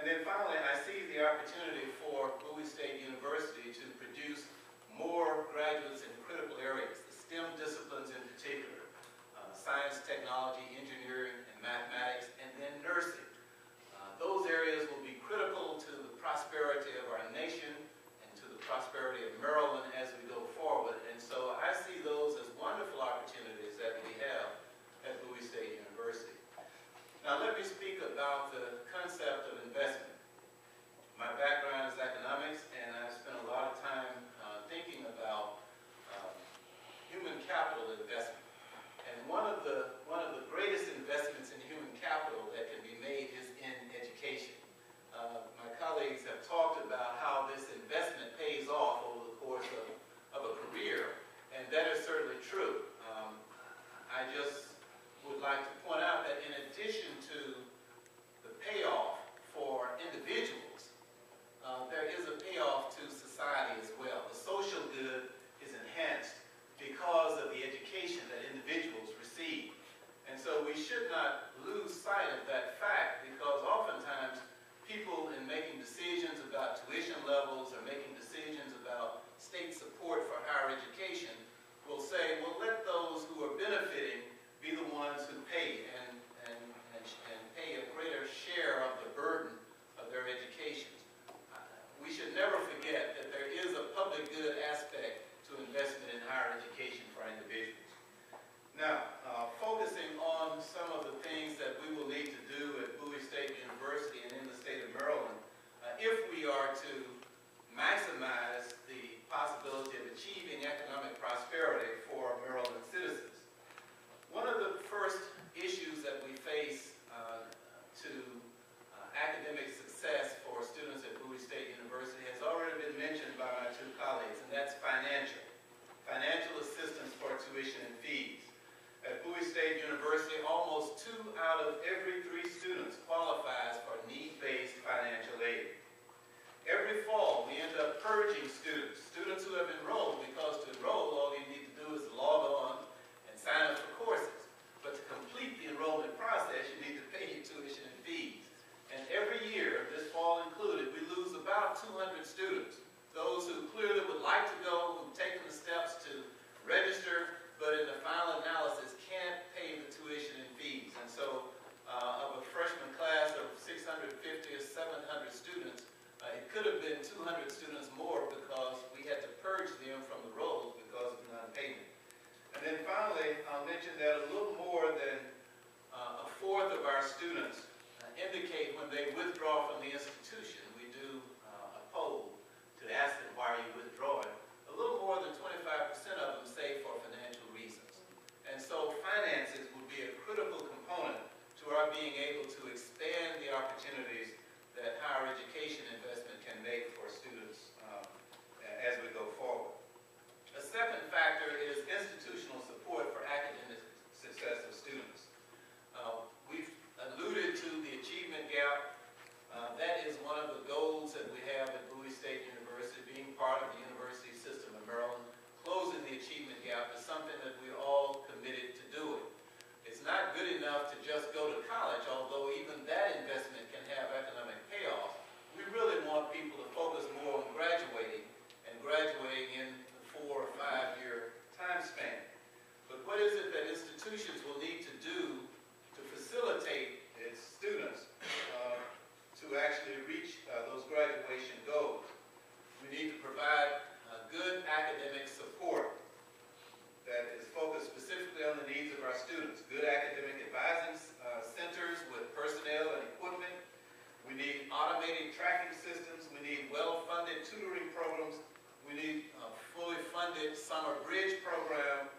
then finally, I see the opportunity for Bowie State University to produce more graduates in critical areas, the STEM disciplines in particular, science, technology, engineering, and mathematics, and then nursing. Those areas will be critical to the prosperity of our nation and to the prosperity of Maryland as we go forward. And so I see those as wonderful opportunities that we have at Bowie State University. Now let me speak about the concept of investment. My background is economics, and I've spent a lot of time thinking about human capital investment. And one of the greatest investments in human capital that can be made is in education. My colleagues have talked about how this investment pays off over the course of a career, and that is certainly true. I just would like to point out that in addition to the payoff for individuals, there is a payoff to society as well. The social good is enhanced because of the education that individuals receive. And so we should not lose sight of that fact, because oftentimes people, in making decisions about tuition levels or making decisions about state support for higher education, will say, well, let those who are benefiting be the ones who pay and pay a greater share of the burden of their education. We should never forget that there is a public good aspect to investment in higher education for individuals. Now, focusing on some of the things that we will need to do at Bowie State University and in the state of Maryland, if we are to maximize the possibility of achieving economic prosperity for Maryland citizens. One of the first issues that we face to academic success for students at Bowie State University has already been mentioned by my two colleagues, and that's financial assistance for tuition and fees. At Bowie State University, almost 2 out of every 3 students qualifies for need-based financial aid. Every fall, we end up purging students who have enrolled, because to enroll, all you need to do is log on and sign up for courses. But to complete the enrollment process, you need to pay your tuition and fees. And every year, this fall included, we lose about 200 students. Those who clearly would like to go, who've taken the steps to register, but in the final analysis can't pay the tuition and fees. And so of a freshman class of 650 or 700 students, it could have been 200 students more, because we had to purge them from the rolls because of non-payment. And then finally, I'll mention that a little more than a fourth of our students indicate when they withdraw from the institution. We do a poll to ask them, why are you withdrawing? A little more than 25% of them say for financial reasons. And so finances would be a critical component to our being able to expand the opportunities that higher education investment can make for students as we go forward. A second factor is institutional support for academic success of students. We've alluded to the achievement gap. That is one of the goals that we have at Bowie State University, being part of the university system of Maryland. Closing the achievement gap is something that we're all committed to doing. It's not good enough to just go to college, although even that investment can have economic payoff. We really want people to focus more on graduating, and graduating in the 4 or 5 year time span. But what is it that institutions will need to do to facilitate its students to actually reach those graduation goals? We need to provide good academic support that is focused specifically on the needs of our students. Good academic advising centers with personnel and equipment. We need automated tracking systems. We need well-funded tutoring programs. We need a fully funded summer bridge program.